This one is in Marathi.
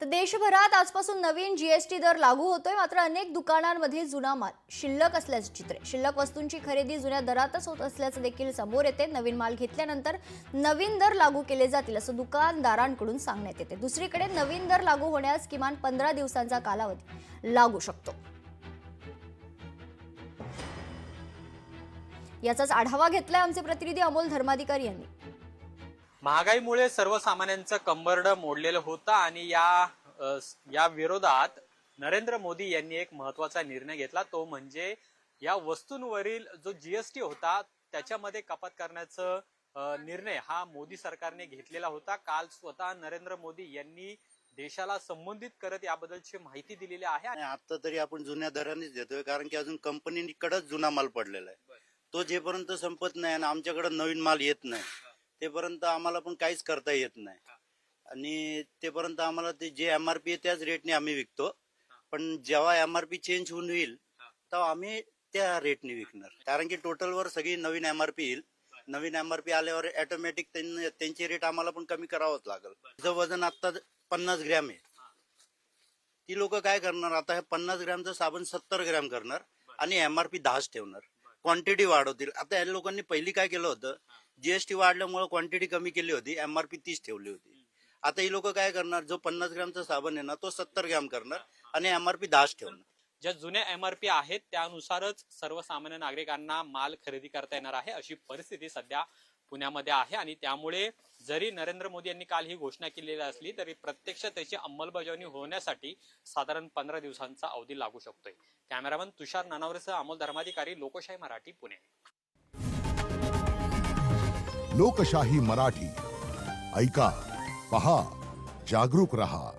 तर देशभरात आजपासून नवीन जीएसटी दर लागू होतोय। मात्र अनेक दुकानांमध्ये जुना माल शिल्लक असल्याचे चित्र आहे। शिल्लक वस्तूंची खरेदी जुन्या दरातच होत असल्याचे देखील समोर येते। नवीन माल घेतल्यानंतर नवीन दर लागू केले जातील असं दुकानदारांकडून सांगण्यात येते। दुसरीकडे नवीन दर लागू होण्यास किमान 15 दिवसांचा कालावधी लागू शकतो। याचाच आढावा घेतलाय आमचे प्रतिनिधी अमोल धर्माधिकारी यांनी। महागाईमुळे सर्वसामान्यांचं कंबरडं मोडलेलं होतं आणि या विरोधात नरेंद्र मोदी यांनी एक महत्त्वाचा निर्णय घेतला। तो म्हणजे या वस्तूंवरील जो जीएसटी होता त्याच्यामध्ये कपात करण्याचा निर्णय हा मोदी सरकारने घेतलेला होता। काल स्वतः नरेंद्र मोदी यांनी देशाला संबोधित करत याबद्दलची माहिती दिलेली आहे। आणि आता तरी आपण जुन्या दरानेच देतोय, कारण की अजून कंपनीकडेच जुना माल पडलेला आहे। तो जेपर्यंत संपत नाही आणि आमच्याकडे नवीन माल येत नाही तेपर्यंत आम्हाला पण काहीच करता येत नाही। आणि तेपर्यंत आम्हाला ते जे एमआरपी आहे त्याच रेटने आम्ही विकतो। पण जेव्हा एमआरपी चेंज होऊन होईल तेव्हा आम्ही त्या रेटने विकणार, कारण की टोटलवर सगळी नवीन एमआरपी येईल। नवीन एमआरपी आल्यावर ऑटोमॅटिक त्यांची रेट आम्हाला पण कमी करावंच लागेल। तिचं वजन आता 50 ग्रॅम आहे। ती लोक काय करणार, आता हे 50 ग्रॅमचं साबण 70 ग्रॅम करणार आणि एमआरपी 10च ठेवणार, क्वांटिटी वाढवतील। आता या लोकांनी पहिली काय केलं होतं, जीएसटी वाढल्यामुळे क्वांटिटी कमी केली होती, एमआरपी 30 ठेवली होती। आता ही लोक काय करणार, जो 50 ग्रॅमचा साबण आहे ना तो 70 ग्रॅम करणार आणि एमआरपी 10च ठेवणार। ज्या जुन्या एमआरपी आहेत त्यानुसारच सर्वसामान्य नागरिकांना माल खरेदी करता येणार आहे, अशी परिस्थिती सध्या पुण्यामध्ये आहे। आणि त्यामुळे जरी नरेंद्र मोदी यांनी काल ही घोषणा केलेली असली तरी प्रत्यक्ष त्याची अंमलबजावणी होण्यासाठी साधारण 15 दिवसांचा अवधी लागू शकतोय। कॅमेरामन तुषार नानावरेसह अमोल धर्माधिकारी, लोकशाही मराठी, पुणे। लोकशाही मराठी ऐका, पहा, जागरूक रहा।